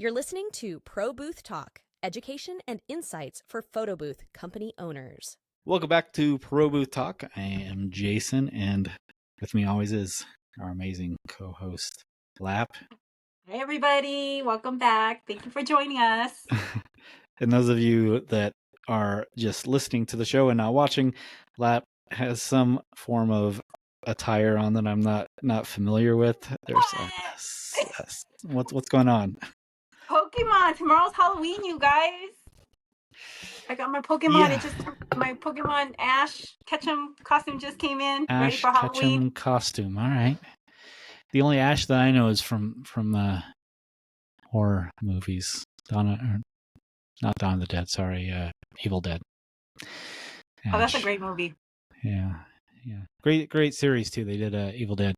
You're listening to Pro Booth Talk, education and insights for photo booth company owners. Welcome back to Pro Booth Talk. I am Jason, and with me always is our amazing co-host, Lap. Hey everybody, welcome back. Thank you for joining us. And those of you that are just listening to the show and not watching, Lap has some form of attire on that I'm not familiar with. There's what's going on? Pokemon. Tomorrow's Halloween, you guys. I got my Pokemon. Yeah. My Pokemon Ash Ketchum costume just came in. Ready Ash for Halloween. Ketchum costume. All right. The only Ash that I know is from horror movies. Not Dawn of the Dead. Sorry, Evil Dead. Ash. Oh, that's a great movie. Yeah. Great series too. They did a Evil Dead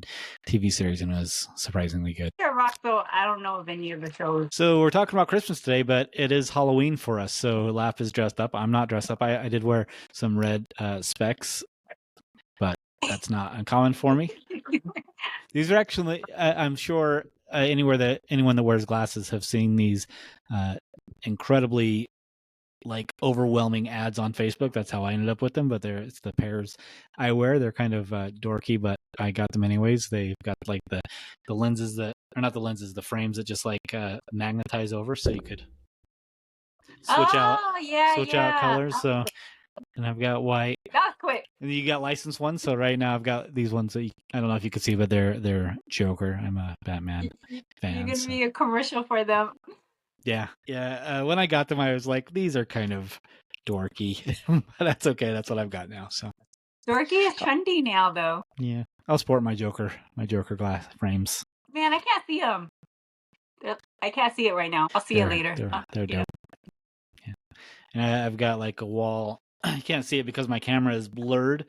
TV series and it was surprisingly good. Rock though. I don't know of any of the shows. So we're talking about Christmas today, but it is Halloween for us. So Lap is dressed up. I'm not dressed up. I did wear some red specs, but that's not uncommon for me. These are actually, I'm sure anyone that wears glasses have seen these incredibly overwhelming ads on Facebook. That's how I ended up with them, but it's the pairs I wear. They're kind of dorky, but I got them anyways. They've got the lenses that are not the lenses, the frames that just magnetize over, so you could switch out colors. So, and I've got white. That's quick. And you got licensed ones. So right now I've got these ones that I don't know if you could see, but they're Joker. I'm a Batman fan. You're gonna be a commercial for them. Yeah. When I got them, I was like, these are kind of dorky, but that's okay. That's what I've got now. So dorky is trendy now, though. Yeah, I'll sport my Joker glass frames. Man, I can't see them. I can't see it right now. I'll see it later. They're dope. Yeah, and I've got a wall. I can't see it because my camera is blurred,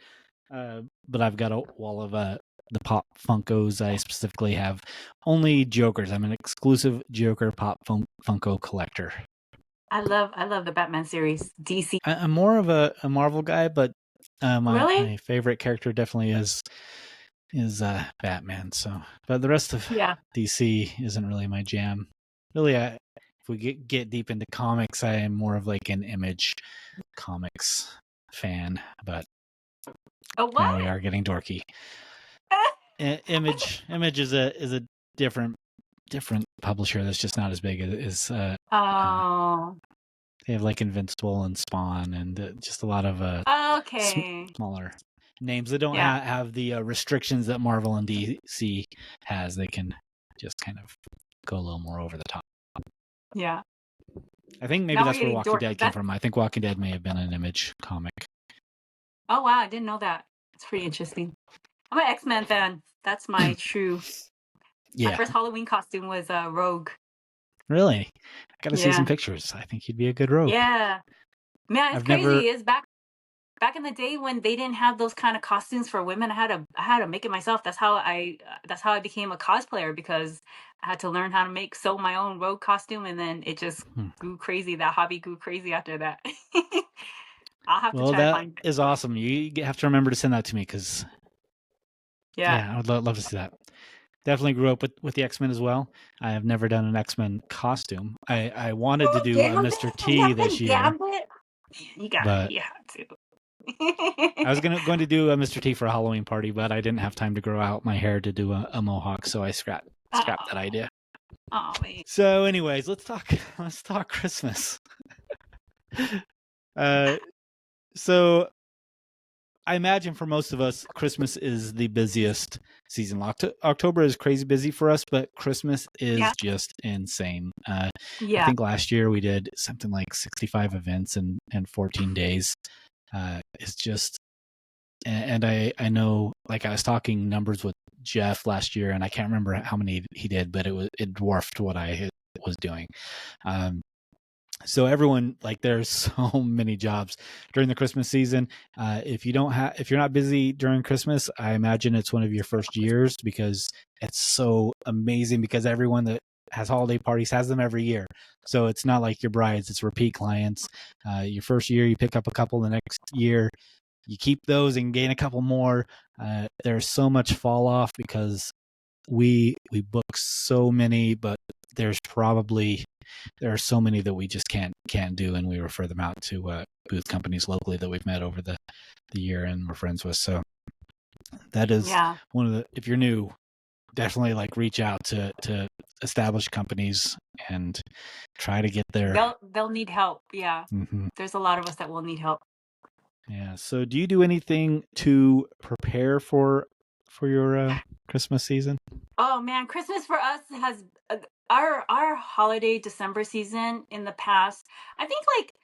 but I've got a wall of the Pop Funkos. I specifically have only Jokers. I'm an exclusive Joker Pop Funko collector. I love the Batman series, DC. I'm more of a Marvel guy, but really? my favorite character definitely is Batman. So, but the rest of DC isn't really my jam. Really, if we get deep into comics, I am more of an Image comics fan. But now we are getting dorky. Image is a different publisher that's just not as big as they have Invincible and Spawn and just a lot of smaller names that don't have the restrictions that Marvel and DC has. They can just kind of go a little more over the top. Yeah. I think maybe that's where Walking Dead came from. I think Walking Dead may have been an Image comic. Oh wow, I didn't know that. It's pretty interesting. I'm an X-Men fan. That's my true. Yeah. My first Halloween costume was Rogue. Really? I got to see some pictures. I think you'd be a good Rogue. Yeah. Man, it's crazy. It's back in the day when they didn't have those kind of costumes for women. I had to make it myself. That's how I became a cosplayer, because I had to sew my own Rogue costume, and then it just grew crazy. That hobby grew crazy after that. I'll have to try to find it. That is awesome. You have to remember to send that to me, because I would love to see that. Definitely grew up with the X-Men as well. I have never done an X-Men costume. I wanted to do a Mr. T this year. You have to. I was going to do a Mr. T for a Halloween party, but I didn't have time to grow out my hair to do a mohawk, so I scrapped that idea. Oh, wait. So anyways, let's talk Christmas. So I imagine for most of us, Christmas is the busiest season. October is crazy busy for us, but Christmas is just insane. I think last year we did something like 65 events in 14 days. It's just, and I know, I was talking numbers with Jeff last year, and I can't remember how many he did, but it dwarfed what I was doing. So everyone, there's so many jobs during the Christmas season. If you're not busy during Christmas, I imagine it's one of your first years, because it's so amazing, because everyone that has holiday parties has them every year. So it's not like your brides, it's repeat clients. Your first year, you pick up a couple. The next year, you keep those and gain a couple more. There's so much fall off because we book so many, but there's probably there are so many that we just can't do, and we refer them out to booth companies locally that we've met over the year and we're friends with. So that is one of the, if you're new, definitely like reach out to established companies and try to get there. They'll need help. Yeah. Mm-hmm. There's a lot of us that will need help. Yeah. So do you do anything to prepare for your Christmas season? Oh man, Christmas for us has our holiday December season in the past. I think like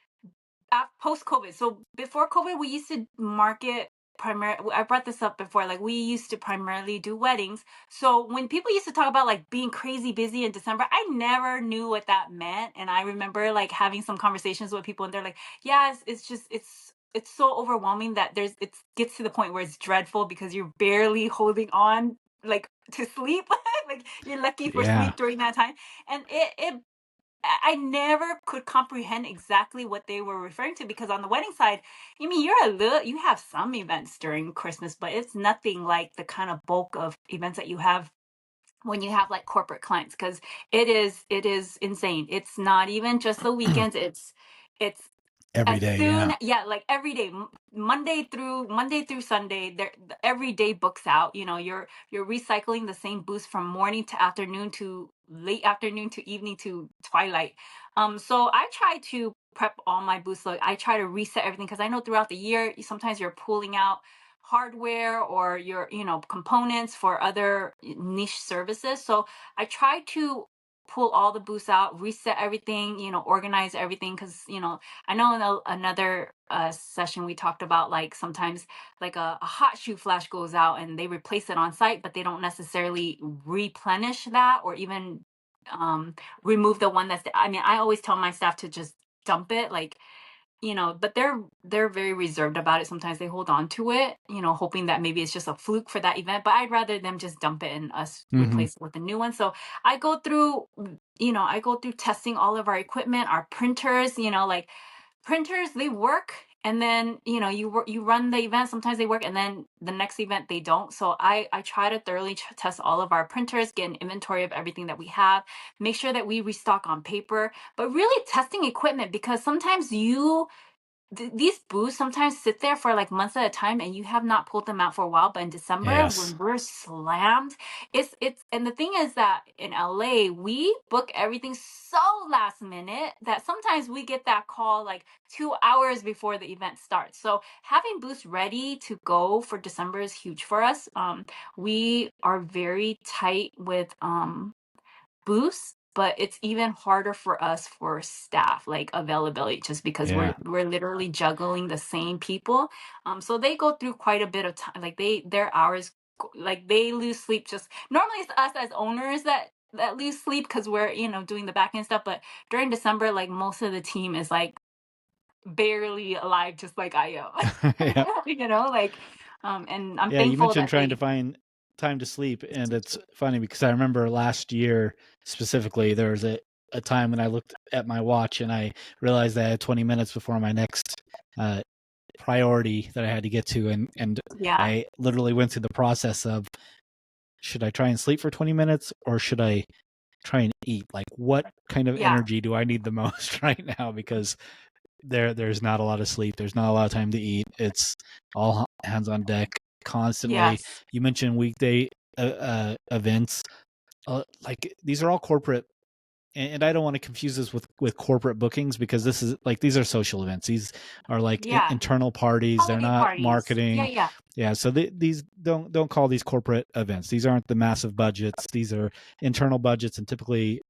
post COVID. So before COVID, we used to market primarily. I brought this up before. Like we used to primarily do weddings. So when people used to talk about like being crazy busy in December, I never knew what that meant. And I remember like having some conversations with people, and they're like, "Yeah, it's just it's so overwhelming that it gets to the point where it's dreadful because you're barely holding on like to sleep." Like you're lucky for sleep during that time, and I never could comprehend exactly what they were referring to, because on the wedding side, I mean, you have some events during Christmas, but it's nothing like the kind of bulk of events that you have when you have like corporate clients, because it is insane. It's not even just the weekends. It's every day. Like every day, Monday through Sunday, every day books out. You know, you're recycling the same booths from morning to afternoon to late afternoon to evening to twilight. So I try to prep all my booths. So I try to reset everything, because I know throughout the year sometimes you're pulling out hardware or your components for other niche services. So I try to pull all the booths out, reset everything, organize everything, because I know in another session we talked about like sometimes like a hot shoe flash goes out and they replace it on site, but they don't necessarily replenish that or even remove the one I always tell my staff to just dump it, like, but they're very reserved about it. Sometimes they hold on to it, hoping that maybe it's just a fluke for that event, but I'd rather them just dump it and us replace it with a new one. So I go through testing all of our equipment, our printers, like printers, they work, and then you run the event, sometimes they work and then the next event they don't. So I try to thoroughly test all of our printers, get an inventory of everything that we have, make sure that we restock on paper, but really testing equipment, because sometimes these booths sometimes sit there for like months at a time and you have not pulled them out for a while. But in December, when we're slammed, it's and the thing is that in LA we book everything so last minute that sometimes we get that call like 2 hours before the event starts. So having booths ready to go for December is huge for us. We are very tight with booths, but it's even harder for us for staff, like availability, just because we're literally juggling the same people. So they go through quite a bit of time, like their hours, like they lose sleep. Just normally it's us as owners that lose sleep because we're doing the back end stuff, but during December, like most of the team is like barely alive, just like I am. And I'm thankful you mentioned that trying to find time to sleep, and it's funny because I remember last year specifically there was a time when I looked at my watch and I realized I had 20 minutes before my next priority that I had to get to, and I literally went through the process of, should I try and sleep for 20 minutes or should I try and eat? Like, what kind of energy do I need the most right now? Because there's not a lot of sleep, there's not a lot of time to eat, it's all hands on deck constantly. You mentioned weekday events, like these are all corporate, and I don't want to confuse this with corporate bookings, because this is like, these are social events, these are like internal parties, holiday they're not parties. Marketing. So these don't call these corporate events. These aren't the massive budgets, these are internal budgets, and typically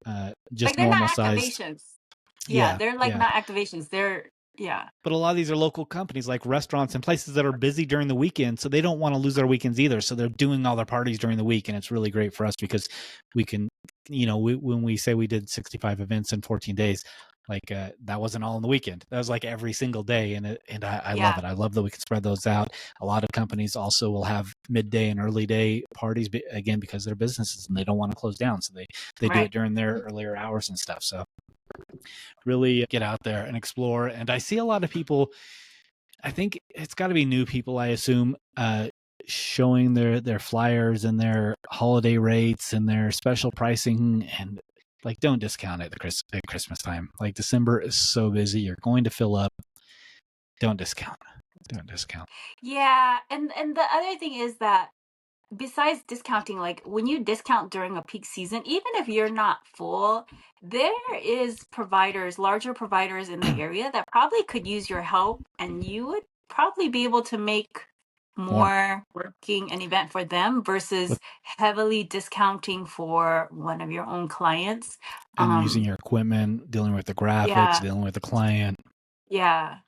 just like normal sized. They're like not activations. They're But a lot of these are local companies, like restaurants and places that are busy during the weekend, so they don't want to lose their weekends either. So they're doing all their parties during the week, and it's really great for us because we can, when we say we did 65 events in 14 days, like that wasn't all in the weekend. That was like every single day, and I love it. I love that we can spread those out. A lot of companies also will have midday and early day parties, again, because they're businesses and they don't want to close down, so they do it during their earlier hours and stuff. So really get out there and explore. And I see a lot of people, I think it's got to be new people, I assume, showing their flyers and their holiday rates and their special pricing. And like don't discount it at Christmas time. Like December is so busy, you're going to fill up. Don't discount. Yeah, and the other thing is that besides discounting, like when you discount during a peak season, even if you're not full, there is larger providers in the area that probably could use your help, and you would probably be able to make more working an event for them versus heavily discounting for one of your own clients. And using your equipment, dealing with the graphics, dealing with the client. Yeah.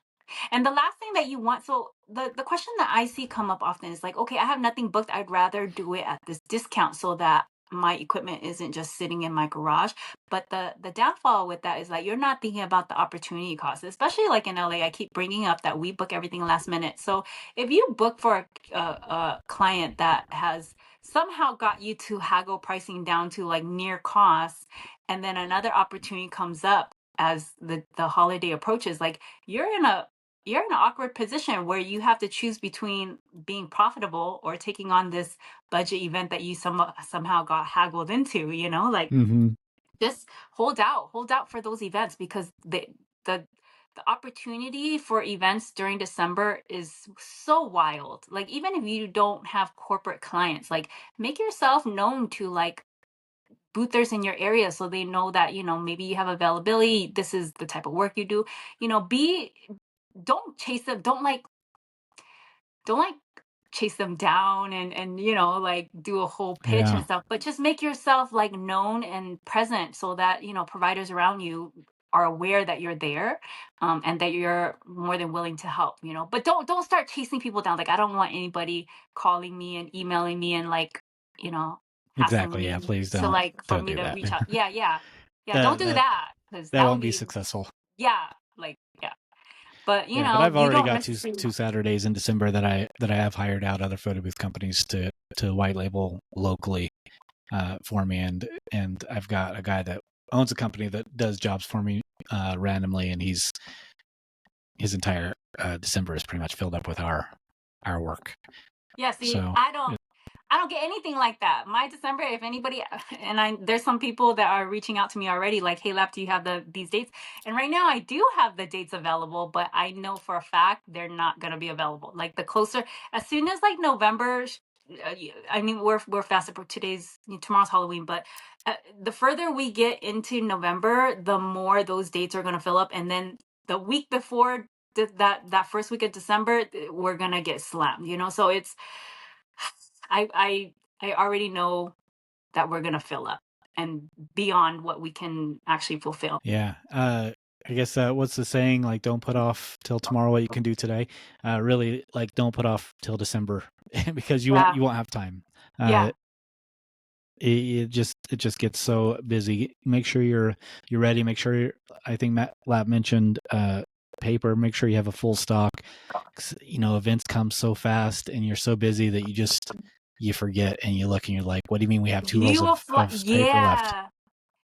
And the last thing that you want, so the question that I see come up often is like, okay, I have nothing booked. I'd rather do it at this discount so that my equipment isn't just sitting in my garage. But the downfall with that is like you're not thinking about the opportunity cost, especially like in LA. I keep bringing up that we book everything last minute. So if you book for a client that has somehow got you to haggle pricing down to like near cost, and then another opportunity comes up as the holiday approaches, like you're in an awkward position where you have to choose between being profitable or taking on this budget event that you somehow got haggled into, like just hold out for those events, because the opportunity for events during December is so wild. Like even if you don't have corporate clients, like make yourself known to like boothers in your area so they know that maybe you have availability, this is the type of work you do. Don't chase them, don't chase them down and like do a whole pitch and stuff, but just make yourself like known and present so that providers around you are aware that you're there, and that you're more than willing to help. But don't start chasing people down. Like I don't want anybody calling me and emailing me and like exactly, yeah, please don't, to like for me to reach out. Yeah, don't do that, because that won't be successful. But but I've already got two Saturdays in December that I have hired out other photo booth companies to white label locally for me, and I've got a guy that owns a company that does jobs for me randomly, and his entire December is pretty much filled up with our work. Yeah, see, so, I don't get anything like that. My December, if anybody, and there's some people that are reaching out to me already, like, hey, Lap, do you have these dates? And right now I do have the dates available, but I know for a fact they're not going to be available. Like the closer, as soon as like November, I mean, we're fast. Tomorrow's Halloween, but the further we get into November, the more those dates are going to fill up. And then the week before that first week of December, we're going to get slammed, so it's, I already know that we're going to fill up and beyond what we can actually fulfill. Yeah. I guess what's the saying? Like, don't put off till tomorrow what you can do today. Really, like, don't put off till December because you won't have time. It just gets so busy. Make sure you're ready. Make sure I think Matt Lap mentioned paper. Make sure you have a full stock. Events come so fast and you're so busy that you forget and you look and you're like, what do you mean we have 2 rolls of paper left?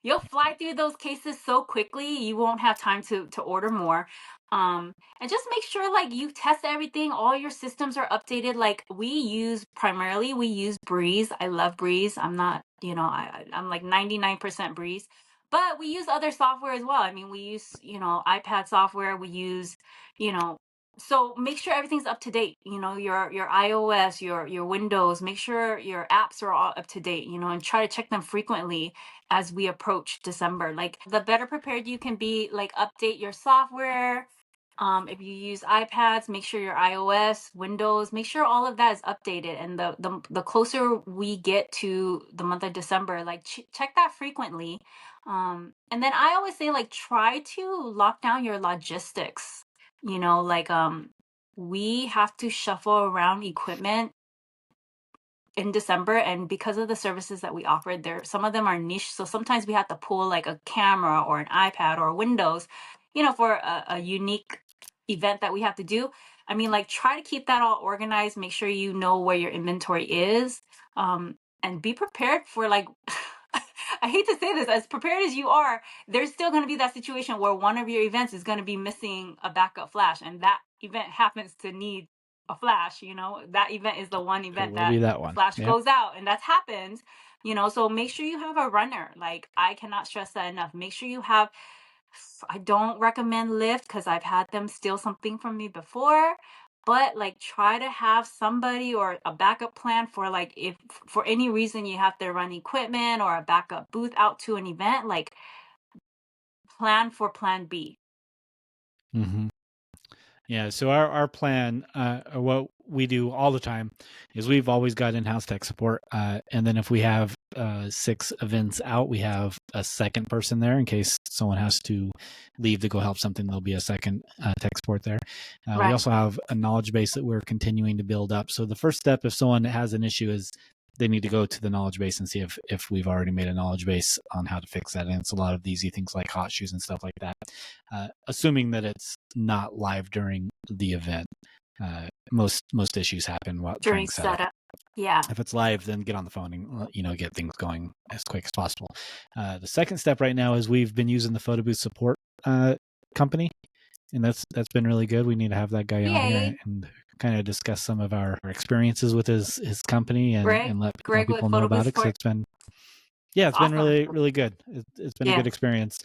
You'll fly through those cases so quickly, you won't have time to order more. And just make sure like you test everything, all your systems are updated. Like we use Breeze. I love Breeze. I'm not, I'm like 99% Breeze. But we use other software as well. I mean, we use, iPad software. We use, so make sure everything's up to date. Your iOS, your Windows, make sure your apps are all up to date, and try to check them frequently as we approach December. Like the better prepared you can be, like update your software. If you use iPads, make sure your iOS, Windows, make sure all of that is updated. And the closer we get to the month of December, like check that frequently. And then I always say, like, try to lock down your logistics. Like we have to shuffle around equipment in December, and because of the services that we offer there, some of them are niche, so sometimes we have to pull like a camera or an iPad or Windows, for a unique event that we have to do. I mean, like, try to keep that all organized, make sure you know where your inventory is, and be prepared for like I hate to say this, as prepared as you are, there's still going to be that situation where one of your events is going to be missing a backup flash, and that event happens to need a flash. That event is the one event that that one. Flash goes out, and that's happened. So make sure you have a runner. Like, I cannot stress that enough. Make sure you have, I don't recommend Lyft because I've had them steal something from me before. But like, try to have somebody or a backup plan for, like, if for any reason you have to run equipment or a backup booth out to an event, like, plan for plan B. Mm-hmm. Yeah, so our plan, what we do all the time, is we've always got in-house tech support, and then if we have 6 events out, we have a second person there in case someone has to leave to go help something. There'll be a second tech support there. Right. We also have a knowledge base that we're continuing to build up. So the first step, if someone has an issue, is they need to go to the knowledge base and see if we've already made a knowledge base on how to fix that. And it's a lot of easy things like hot shoes and stuff like that. Assuming that it's not live during the event. Most issues happen while During setup. setup. Yeah. If it's live, then get on the phone and get things going as quick as possible. The second step right now is we've been using the photo booth support company, and that's been really good. We need to have that guy on here and kind of discuss some of our experiences with his company and let people know about it, because it's been been really, really good. It's been a good experience.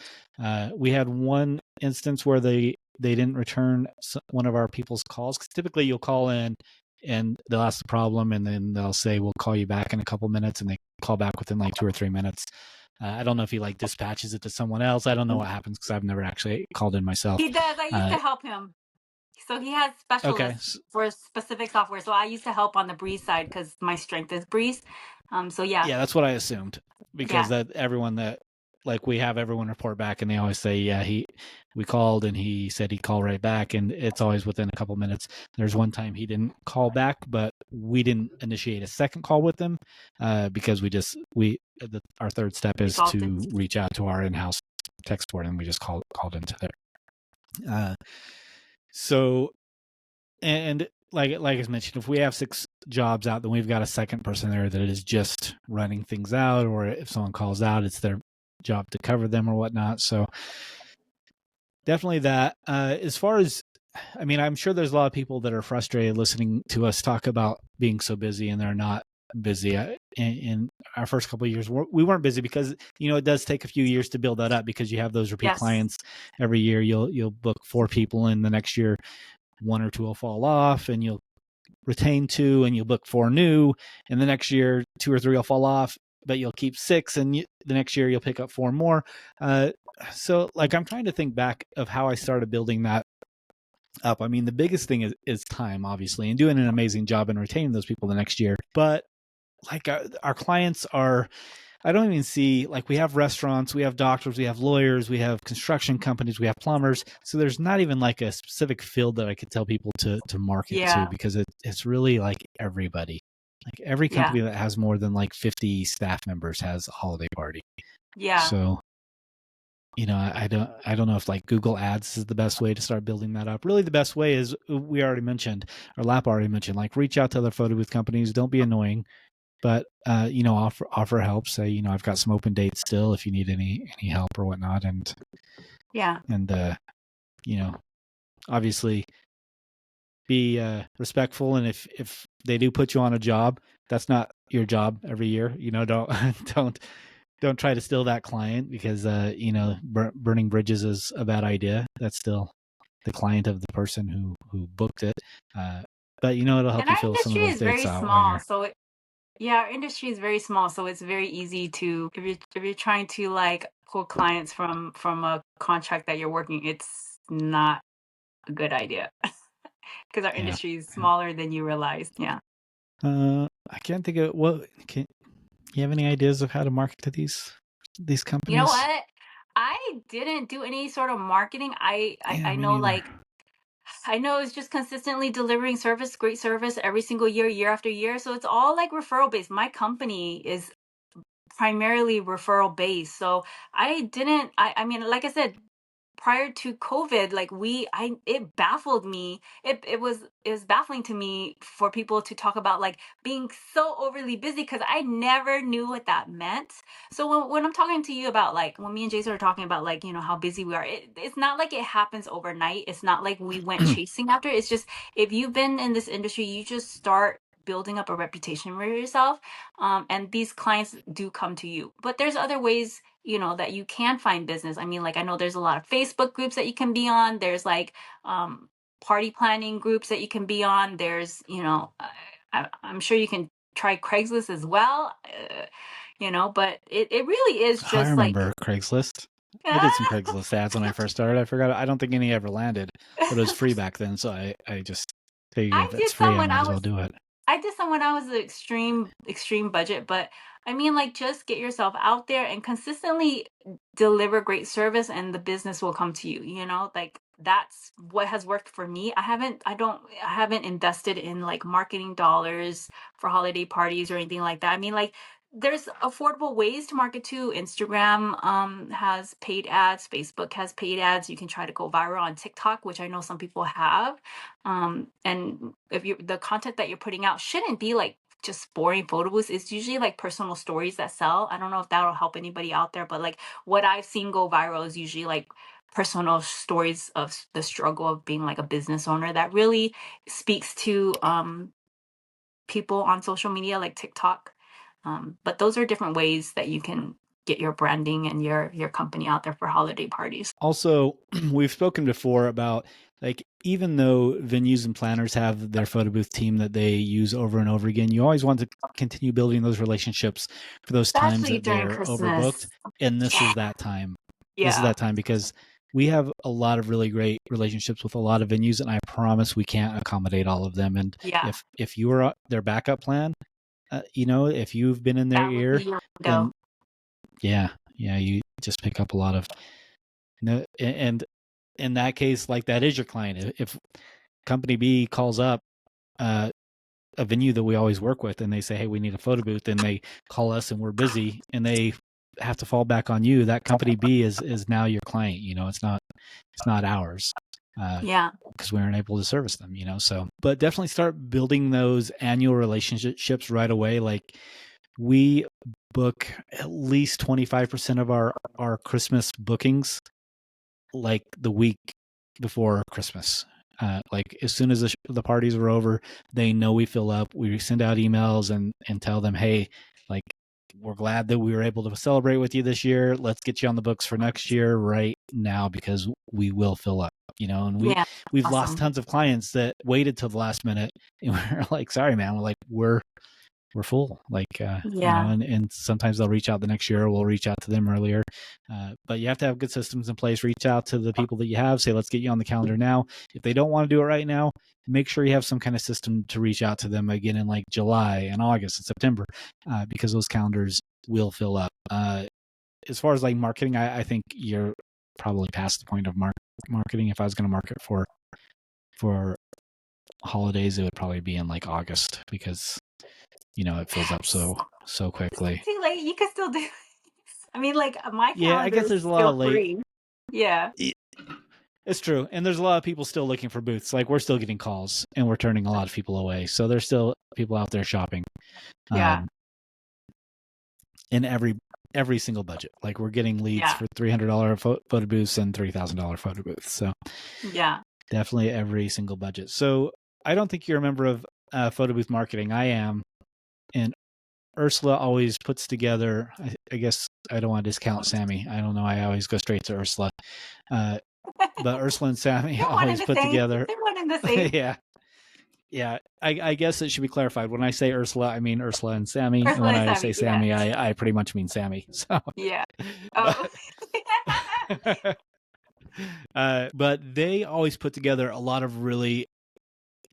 We had one instance where they didn't return one of our people's calls, because typically you'll call in and they'll ask the problem and then they'll say, we'll call you back in a couple minutes, and they call back within like 2 or 3 minutes. I don't know if he like dispatches it to someone else. I don't know what happens because I've never actually called in myself. He does. I used to help him. So he has specialists for specific software. So I used to help on the Breeze side because my strength is Breeze. So yeah. Yeah, that's what I assumed, because that everyone that, like, we have everyone report back and they always say, we called and he said he'd call right back, and it's always within a couple minutes. There's one time he didn't call back, but we didn't initiate a second call with him because our third step is to reach out to our in-house tech support, and we just called into there. So, and like I mentioned, if we have 6 jobs out, then we've got a second person there that is just running things out, or if someone calls out, it's their job to cover them or whatnot. So definitely that. As far as, I mean, I'm sure there's a lot of people that are frustrated listening to us talk about being so busy, and they're not busy. In our first couple of years, we weren't busy because it does take a few years to build that up, because you have those repeat clients every year. You'll book 4 people, and the next year 1 or 2 will fall off, and you'll retain 2, and you'll book 4 new, and the next year 2 or 3 will fall off, but you'll keep 6, and the next year you'll pick up 4 more. So like, I'm trying to think back of how I started building that up. I mean, the biggest thing is time, obviously, and doing an amazing job in retaining those people the next year. But like, our clients are, I don't even see, like, we have restaurants, we have doctors, we have lawyers, we have construction companies, we have plumbers. So there's not even like a specific field that I could tell people to market to, because it's really like everybody. Like, every company that has more than like 50 staff members has a holiday party. Yeah. So, I don't know if like Google Ads is the best way to start building that up. Really, the best way is, we already mentioned, or Lap already mentioned, like, reach out to other photo booth companies. Don't be annoying, but offer help. Say, I've got some open dates still if you need any help or whatnot. And obviously be respectful. And if they do put you on a job, that's not your job every year. Don't try to steal that client, because burning bridges is a bad idea. That's still the client of the person who booked it. But it'll help you fill some of those dates out. Our industry is very small, so it's very easy to, if you're trying to like pull clients from a contract that you're working, it's not a good idea, because our industry is smaller than you realize. Yeah. I can't think of you have any ideas of how to market to these companies? You know what? I didn't do any sort of marketing. I know, like, I know it's just consistently delivering great service every single year after year. So it's all like referral based. My company is primarily referral based. So I mean, like I said, prior to COVID, like, it baffled me. It was baffling to me for people to talk about like being so overly busy, because I never knew what that meant. So when I'm talking to you about, like, when me and Jason are talking about, like, how busy we are, it's not like it happens overnight. It's not like we went chasing after it. It's just, if you've been in this industry, you just start building up a reputation for yourself. And these clients do come to you. But there's other ways, that you can find business. I mean, like, I know there's a lot of Facebook groups that you can be on. There's like party planning groups that you can be on. There's, I'm sure you can try Craigslist as well. But it really is just I remember Craigslist. I did some Craigslist ads when I first started. I forgot. I don't think any ever landed, but it was free back then. So I just figured if it's free, I might as well do it. I did some when I was an extreme budget, but I mean, like, just get yourself out there and consistently deliver great service, and the business will come to you. Like, that's what has worked for me. I haven't invested in like marketing dollars for holiday parties or anything like that. I mean, like, there's affordable ways to market too. Instagram has paid ads. Facebook has paid ads. You can try to go viral on TikTok, which I know some people have. And if the content that you're putting out shouldn't be like just boring photo booths. It's usually like personal stories that sell. I don't know if that'll help anybody out there, but like what I've seen go viral is usually like personal stories of the struggle of being like a business owner that really speaks to people on social media like TikTok. But those are different ways that you can get your branding and your company out there for holiday parties. Also, we've spoken before about, like, even though venues and planners have their photo booth team that they use over and over again, you always want to continue building those relationships for those times that they're overbooked. And this is that time. Yeah. This is that time, because we have a lot of really great relationships with a lot of venues, and I promise we can't accommodate all of them. And if you are their backup plan, if you've been in their ear, then you just pick up a lot of, and in that case, like, that is your client. If company B calls up a venue that we always work with and they say, hey, we need a photo booth, and they call us and we're busy and they have to fall back on you, that company B is now your client. It's not ours. Because we aren't able to service them, so, but definitely start building those annual relationships right away. Like, we book at least 25% of our Christmas bookings like the week before Christmas. Like, as soon as the parties are over, they know we fill up. We send out emails and tell them, hey, like, we're glad that we were able to celebrate with you this year. Let's get you on the books for next year right now, because we will fill up, and we've awesome. Lost tons of clients that waited till the last minute, and we're like, sorry, man, we're full. Like, and sometimes they'll reach out the next year, or we'll reach out to them earlier. But you have to have good systems in place. Reach out to the people that you have, say, let's get you on the calendar now. If they don't want to do it right now, make sure you have some kind of system to reach out to them again in like July and August and September, because those calendars will fill up. As far as like marketing, I think you're probably past the point of marketing. If I was going to market for holidays, it would probably be in like August, because it fills up so quickly. It's too late. You can still do. I mean, like, my calendar I guess there's a lot of late. Free. Yeah. It's true. And there's a lot of people still looking for booths. Like, we're still getting calls and we're turning a lot of people away. So there's still people out there shopping. Yeah. In every single budget. Like, we're getting leads for $300 photo booths and $3,000 photo booths. So definitely every single budget. So I don't think you're a member of photo booth marketing. I am. And Ursula always puts together, I guess I don't want to discount Sammy. I don't know. I always go straight to Ursula. But Ursula and Sammy always put together. They're one and the same. Yeah. I guess it should be clarified. When I say Ursula, I mean Ursula and Sammy. And when I say Sammy, I pretty much mean Sammy. So yeah. Oh. But they always put together a lot of really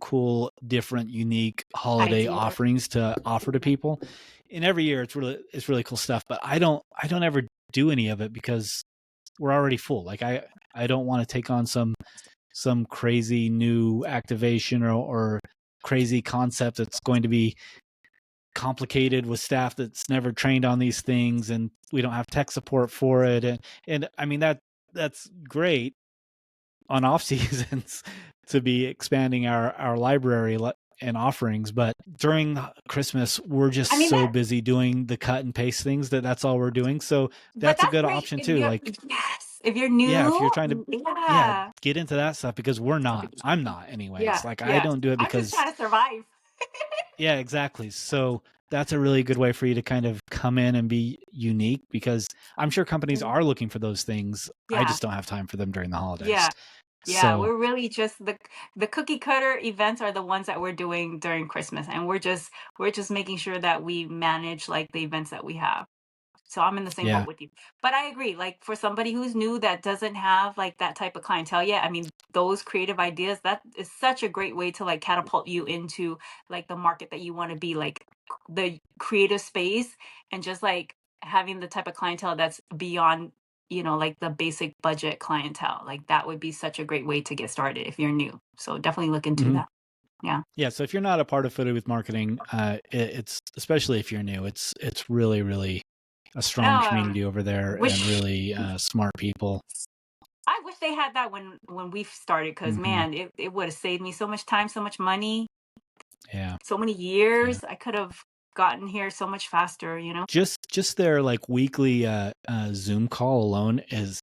cool, different, unique holiday offerings to offer to people. And every year it's really cool stuff. But I don't ever do any of it because we're already full. Like, I don't want to take on some crazy new activation or crazy concept that's going to be complicated with staff that's never trained on these things, and we don't have tech support for it. And I mean, that's great on off seasons to be expanding our library and offerings, but during Christmas we're just busy doing the cut and paste things that's all we're doing. So that's a good option too. Like, if you're new, if you're trying to get into that stuff, because I'm not anyways. Like, I don't do it because I'm just trying to survive. Yeah, exactly. So that's a really good way for you to kind of come in and be unique, because I'm sure companies Mhm. are looking for those things. I Yeah, just don't have time for them during the holidays. yeah, yeah. So We're really just the cookie cutter events are the ones that we're doing during Christmas, and we're just making sure that we manage like the events that we have. So I'm in the same yeah. boat with you. But I agree, like for somebody who's new that doesn't have like that type of clientele yet, I mean, those creative ideas, that is such a great way to like catapult you into like the market that you want to be, like the creative space, and just like having the type of clientele that's beyond, like the basic budget clientele. Like that would be such a great way to get started if you're new. So definitely look into Mhm. that. Yeah. Yeah, so if you're not a part of Photo Booth Marketing, it's especially if you're new, it's really, really a strong Um, community over there, and wish really smart people. I wish they had that when we started, because Hmm. man, it would have saved me so much time, so much money, Yeah, so many yeah. years. I could have gotten here so much faster. Just their like weekly Zoom call alone is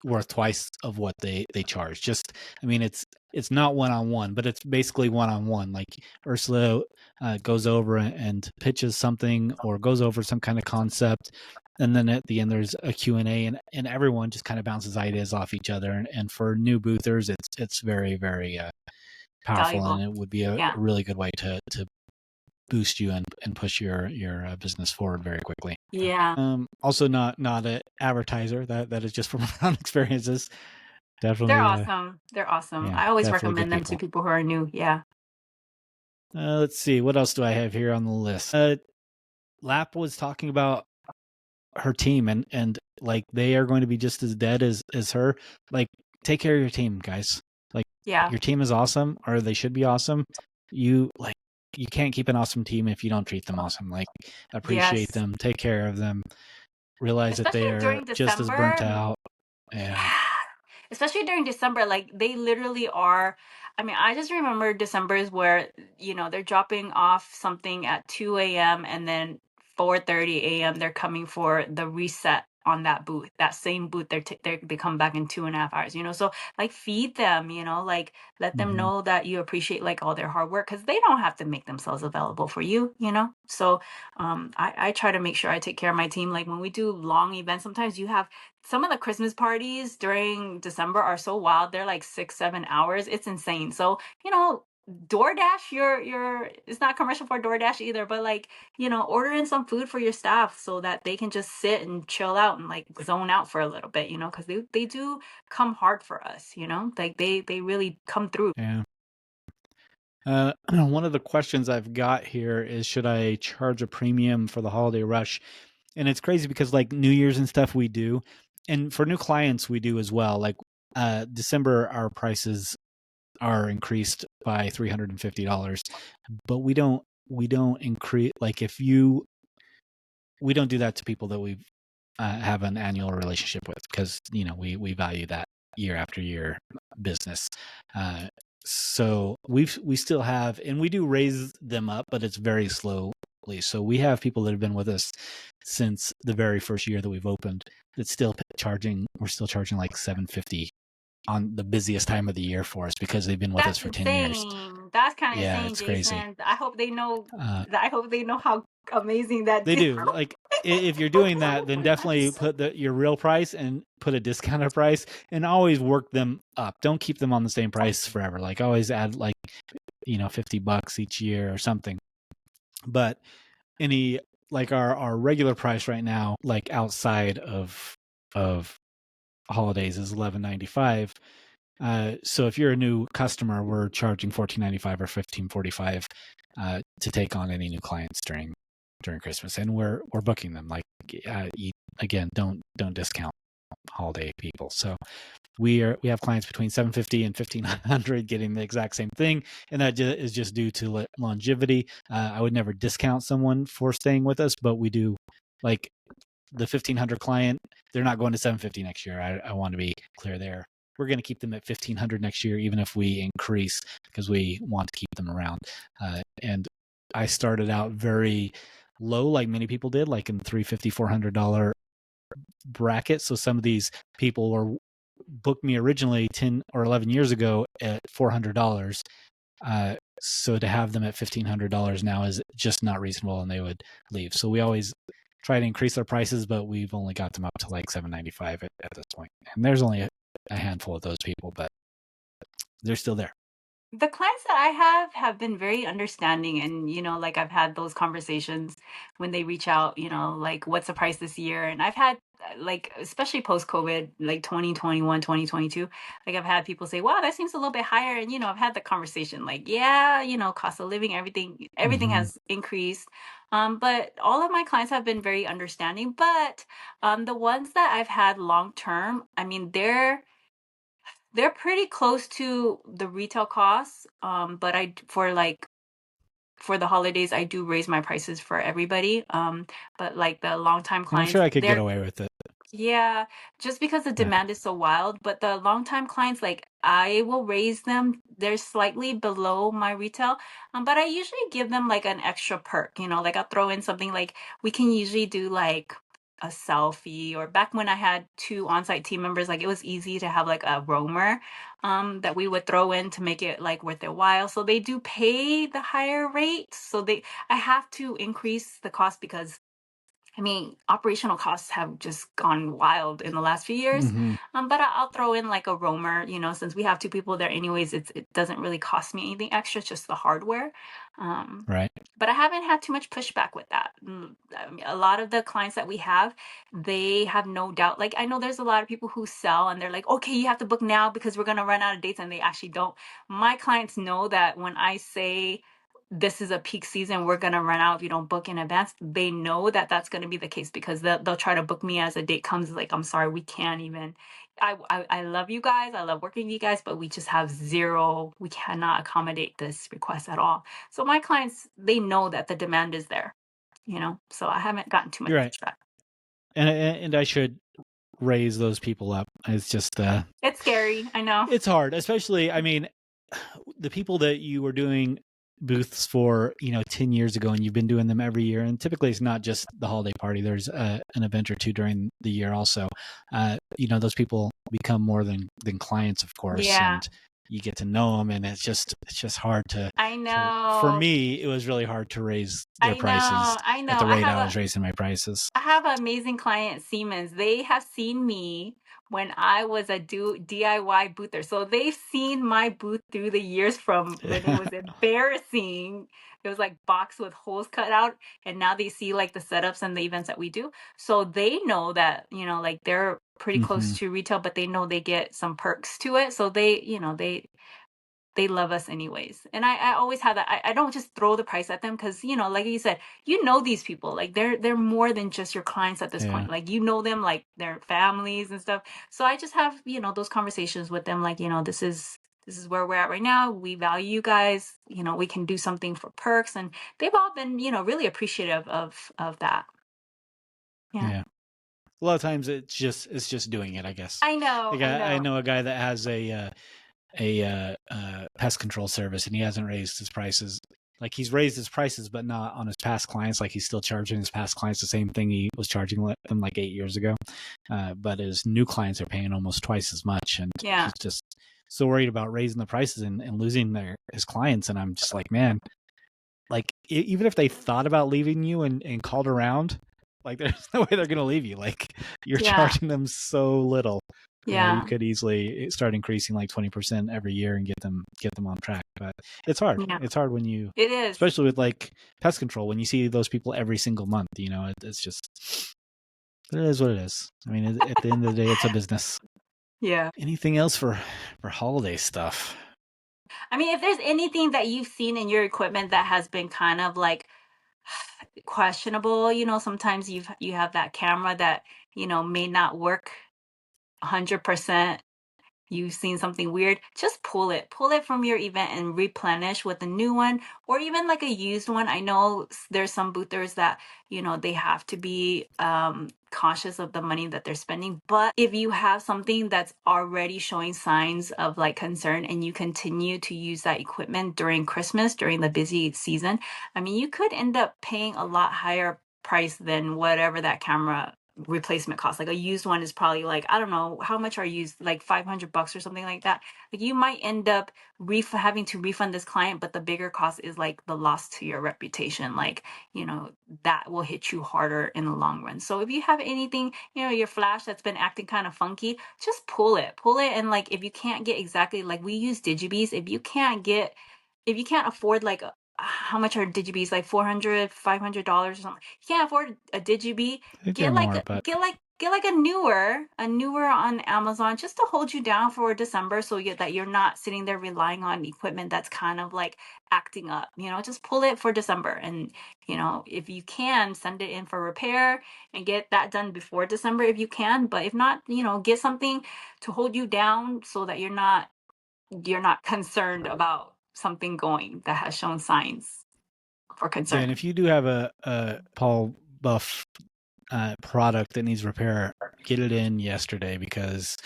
worth twice of what they charge. Just, I mean, it's not one on one, but it's basically one on one. Like Ursula goes over and pitches something, or goes over some kind of concept, and then at the end there's a Q&A, and everyone just kind of bounces ideas off each other. And for new boothers, it's very, very powerful, and Valuable. it would be a Yeah. really good way to boost you and push your business forward very quickly. Yeah. Also not an advertiser. That is just from my own experiences. They're Definitely, awesome. They're awesome. yeah, I always definitely good recommend them to people. people who are new. Yeah. Let's see, what else do I have here on the list? Lap was talking about her team, and like they are going to be just as dead as her. Like, take care of your team, guys. Like, Yeah. your team is awesome, or they should be awesome. You can't keep an awesome team if you don't treat them awesome. Like, appreciate Yes. them, take care of them, realize that they Especially are during just as burnt December. out. Yeah. Yeah. Especially during December, like they literally are. I mean, I just remember December's where, they're dropping off something at 2 a.m. and then 4:30 a.m. they're coming for the reset on that booth, that same booth. They come back in 2.5 hours, So like feed them, like let them Hmm. know that you appreciate like all their hard work, because they don't have to make themselves available for you. So I try to make sure I take care of my team. Like when we do long events, sometimes you have some of the Christmas parties during December are so wild. They're like 6, 7 hours. It's insane. So, DoorDash, it's not commercial for DoorDash either, but like, order in some food for your staff so that they can just sit and chill out and like zone out for a little bit, because they do come hard for us, like they really come through. Yeah. One of the questions I've got here is, should I charge a premium for the holiday rush? And it's crazy because like New Year's and stuff we do, and for new clients we do as well. Like December, our prices are increased by $350, but we don't increase, like we don't do that to people that we have an annual relationship with, because we value that year after year business. So we still have, and we do raise them up, but it's very slowly. So we have people that have been with us since the very first year that we've opened that's still charging. We're still charging like $750 on the busiest time of the year for us, because they've been with us That's for 10 years. insane. That's kind of Yeah, insane, it's crazy. Jason. I hope they know. Uh, I hope they know how amazing that They deal. do. Like, if you're doing that, then definitely put your real price and put a discounted price, and always work them up. Don't keep them on the same price forever. Like, always add like, $50 each year or something. But any, like our regular price right now, like outside of holidays, is $11.95. So if you're a new customer, we're charging $14.95 or $15.45 to take on any new clients during Christmas, and we're booking them. Like, again, don't discount holiday people. So we have clients between $750 and $1,500 getting the exact same thing, and that is just due to longevity. I would never discount someone for staying with us, but we do, like the $1,500 client, they're not going to $750 next year. I want to be clear there. We're going to keep them at $1,500 next year, even if we increase, because we want to keep them around. And I started out very low, like many people did, like in the $350, $400 bracket. So some of these people were booked me originally 10 or 11 years ago at $400, So to have them at $1,500 now is just not reasonable, and they would leave. So we always try to increase our prices, but we've only got them up to like $795 at this point. And there's only a handful of those people, but they're still there. The clients that I have been very understanding, and like I've had those conversations when they reach out, like what's the price this year, and I've had like especially post COVID, like 2021, 2022, like I've had people say, wow, that seems a little bit higher, and I've had the conversation like, yeah, cost of living, everything has increased, but all of my clients have been very understanding, but the ones that I've had long term, I mean, they're pretty close to the retail costs. But for the holidays, I do raise my prices for everybody. But like the longtime I'm clients, sure I could get away with it. yeah, just because the demand is so wild. But the longtime clients, like I will raise them. They're slightly below my retail. But I usually give them like an extra perk, like I'll throw in something like we can usually do like a selfie, or back when I had 2 on-site team members, like it was easy to have like a roamer that we would throw in to make it like worth their while. So they do pay the higher rate. So I have to increase the cost because I mean, operational costs have just gone wild in the last few years. But I'll throw in like a roamer, since we have 2 people there anyways, it doesn't really cost me anything extra, it's just the hardware. Right. But I haven't had too much pushback with that. I mean, a lot of the clients that we have, they have no doubt. Like I know there's a lot of people who sell and they're like, okay, you have to book now because we're going to run out of dates, and they actually don't. My clients know that when I say this is a peak season, we're going to run out if you don't book in advance, they know that that's going to be the case, because they'll try to book me as a date comes, like, I'm sorry, we can't even. I love you guys, I love working with you guys, but we just have zero, we cannot accommodate this request at all. So my clients, they know that the demand is there, so I haven't gotten too much pushback. And I should raise those people up. It's just it's scary. I know it's hard, especially, I mean, the people that you were doing booths for 10 years ago, and you've been doing them every year, and typically it's not just the holiday party, there's an event or 2 during the year also. Those people become more than clients, of course. And you get to know them, and it's just hard to. I know. For me, it was really hard to raise their prices I know. at the rate I was raising my prices. I have an amazing client, Siemens. They have seen me when I was a DIY boother. So they've seen my booth through the years, from when it was embarrassing. It was like box with holes cut out. And now they see like the setups and the events that we do. So they know that, like they're pretty close to retail, but they know they get some perks to it. So they love us anyways. And I always have that. I don't just throw the price at them, because like you said, these people, like they're more than just your clients at this point. Like them, like their families and stuff. So I just have those conversations with them, like this is where we're at right now. We value you guys. We can do something for perks, and they've all been really appreciative of that. Yeah. A lot of times it's just doing it, I guess. I know. Like I know a guy that has a pest control service, and he hasn't raised his prices. Like he's raised his prices, but not on his past clients. Like he's still charging his past clients the same thing he was charging them like 8 years ago. But his new clients are paying almost twice as much, and he's just so worried about raising the prices and losing his clients. And I'm just like, man, like even if they thought about leaving you and called around, like there's no way they're gonna leave you. Like you're charging them so little. You could easily start increasing like 20% every year and get them on track. But it's hard. It's hard when you, it is, especially with like pest control, when you see those people every single month. It's just, it is what it is. I mean, at the end of the day, it's a business. Yeah. Anything else for holiday stuff? I mean, if there's anything that you've seen in your equipment that has been kind of like questionable, sometimes you have that camera that may not work 100%, you've seen something weird, just pull it from your event and replenish with a new one, or even like a used one. I know there's some boothers that they have to be cautious of the money that they're spending, but if you have something that's already showing signs of like concern, and you continue to use that equipment during Christmas, during the busy season, I mean, you could end up paying a lot higher price than whatever that camera replacement cost. Like a used one is probably like, I don't know how much are used, like $500 or something like that. Like you might end up having to refund this client, but the bigger cost is like the loss to your reputation. Like, that will hit you harder in the long run. So if you have anything, your flash that's been acting kind of funky, just pull it. And like, if you can't get exactly, like we use Digibees, if you can't afford like how much are Digibees? Like $400, $500 or something. You can't afford a Digibee. I think Get they're like more, but get like a newer on Amazon just to hold you down for December, so that you're not sitting there relying on equipment that's kind of like acting up. Just pull it for December, and if you can, send it in for repair and get that done before December if you can. But if not, get something to hold you down so that you're not concerned about something going that has shown signs for concern. yeah, and if you do have a Paul Buff product that needs repair, get it in yesterday, because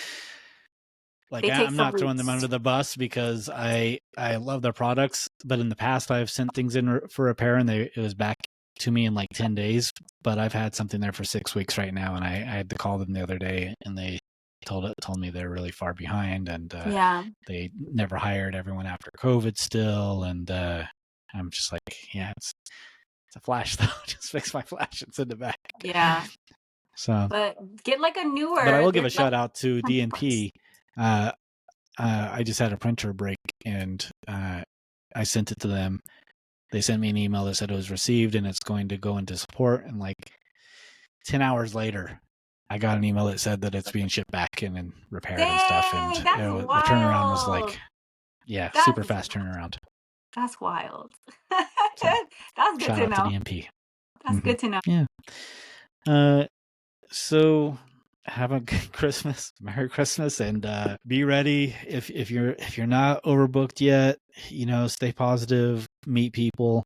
like I'm not throwing them under the bus because I love their products, but in the past I've sent things in for repair and it was back to me in like 10 days, but I've had something there for 6 weeks right now, and I had to call them the other day, and they told me they're really far behind, and they never hired everyone after COVID still, and I'm just like, yeah, it's a flash though. Just fix my flash and send it back. Yeah. So, but get like a newer. But I will give a shout out to DNP. I just had a printer break, and I sent it to them. They sent me an email that said it was received and it's going to go into support. And like 10 hours later, I got an email that said that it's being shipped back in and repaired and stuff. And the turnaround was like, super fast turnaround. That's wild. So, that's good to know. Shout out to DNP. That's good to know. Yeah. So have a good Christmas, Merry Christmas, and be ready if you're not overbooked yet. Stay positive, meet people.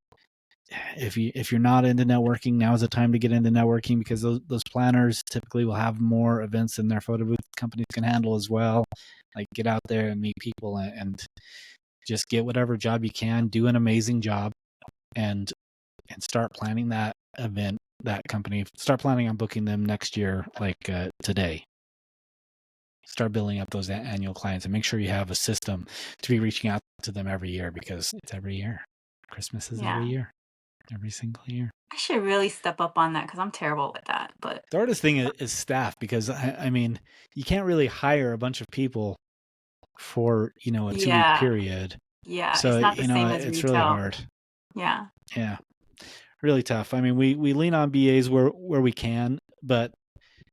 If you're not into networking, now is the time to get into networking, because those planners typically will have more events than their photo booth companies can handle as well. Like, get out there and meet people and just get whatever job you can, do an amazing job, and start planning that event, that company. Start planning on booking them next year, like today. Start building up those annual clients, and make sure you have a system to be reaching out to them every year, because it's every year. Christmas is every year, every single year. I should really step up on that, because I'm terrible with that. But the hardest thing is staff, because I mean, you can't really hire a bunch of people for a 2-week period. Yeah, so it's not the same as it's retail. really hard. Yeah, really tough. I mean, we lean on BAs where we can, but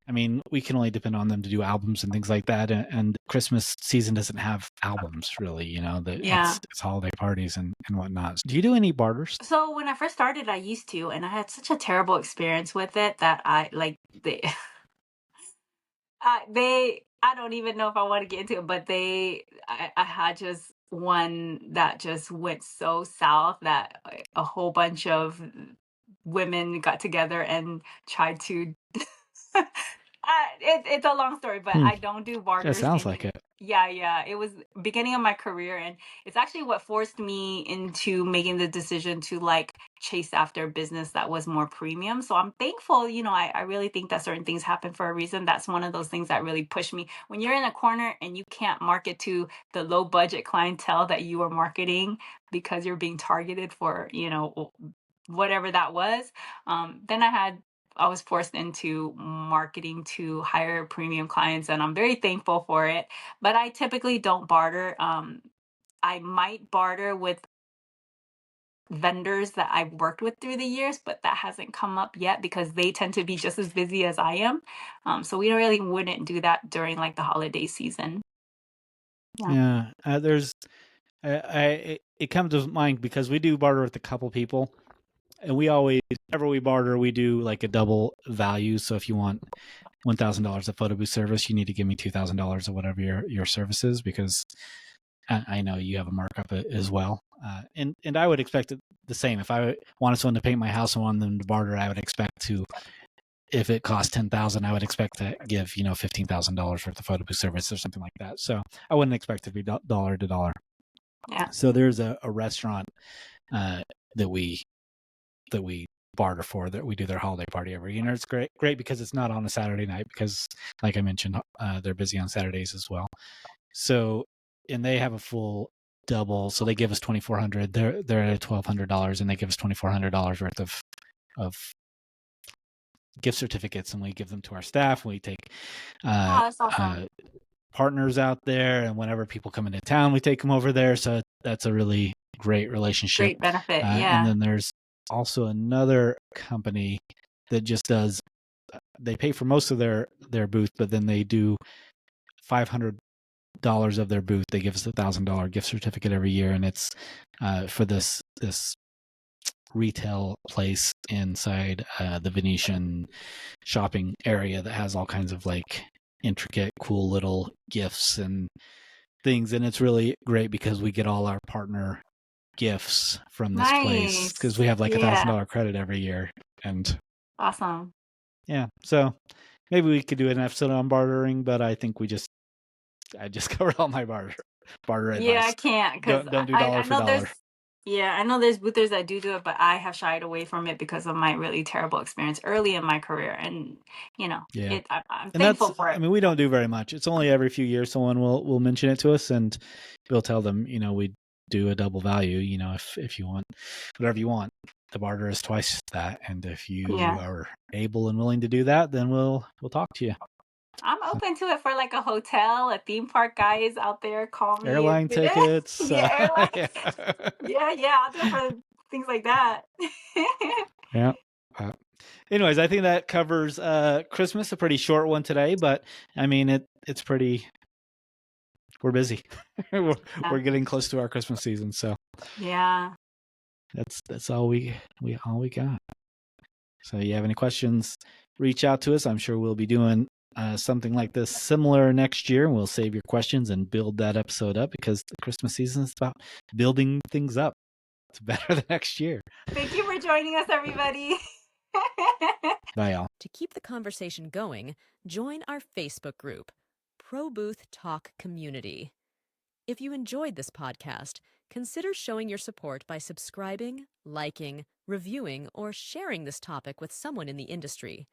I mean, we can only depend on them to do albums and things like that. And Christmas season doesn't have albums, really. It's holiday parties and whatnot. Do you do any barters? So when I first started, I used to, and I had such a terrible experience with it that I don't even know if I want to get into it, but I had just one that just went so south that a whole bunch of women got together and tried to it's a long story, but I don't do barters. That sounds like it. Yeah. It was beginning of my career, and it's actually what forced me into making the decision to like chase after business that was more premium. So I'm thankful, I really think that certain things happen for a reason. That's one of those things that really pushed me. When you're in a corner and you can't market to the low budget clientele that you are marketing because you're being targeted for, whatever that was, then I was forced into marketing to higher premium clients, and I'm very thankful for it. But I typically don't barter. I might barter with vendors that I've worked with through the years, but that hasn't come up yet because they tend to be just as busy as I am. So we really wouldn't do that during like the holiday season. Yeah, it comes to mind because we do barter with a couple people. And we always, whenever we barter, we do like a double value. So if you want $1,000 of photo booth service, you need to give me $2,000 of whatever your service is, because I know you have a markup as well. And I would expect it the same. If I wanted someone to paint my house and wanted them to barter, I would expect to, if it costs $10,000, I would expect to give $15,000 worth of photo booth service or something like that. So I wouldn't expect it to be dollar to dollar. Yeah. So there's a restaurant that we barter for that. We do their holiday party every year. It's great because it's not on a Saturday night because, like I mentioned, they're busy on Saturdays as well. So, and they have a full double. So they give us $2,400. They're at $1,200, and they give us $2,400 worth of gift certificates, and we give them to our staff. We take that's awesome. partners out there, and whenever people come into town, we take them over there. So that's a really great relationship. Great benefit, yeah. And then there's also another company that just does, they pay for most of their booth, but then they do $500 of their booth. They give us $1,000 gift certificate every year, and it's for this retail place inside the Venetian shopping area that has all kinds of like intricate, cool little gifts and things. And it's really great because we get all our partner gifts from this place because we have like $1,000 credit every year. And awesome. Yeah. So maybe we could do an episode on bartering, but I think I just covered all my barter advice. Yeah, I can't because don't do dollar for dollar. Yeah, I know there's boothers that do it, but I have shied away from it because of my really terrible experience early in my career. And, I'm thankful for it. I mean, we don't do very much. It's only every few years someone will mention it to us, and we'll tell them, we do a double value, if you want whatever you want. The barter is twice that. And if you are able and willing to do that, then we'll talk to you. I'm open to it for like a hotel, a theme park. Guys out there, call me. Airline tickets. Airline. Yeah. I'll do it for things like that. Yeah. Anyways, I think that covers Christmas. A pretty short one today, but I mean it's pretty. We're busy. We're getting close to our Christmas season, so yeah. That's all we got. So, you have any questions? Reach out to us. I'm sure we'll be doing something like this similar next year, and we'll save your questions and build that episode up because the Christmas season is about building things up. It's better the next year. Thank you for joining us, everybody. Bye, y'all. To keep the conversation going, join our Facebook group, Pro Booth Talk Community. If you enjoyed this podcast, consider showing your support by subscribing, liking, reviewing, or sharing this topic with someone in the industry.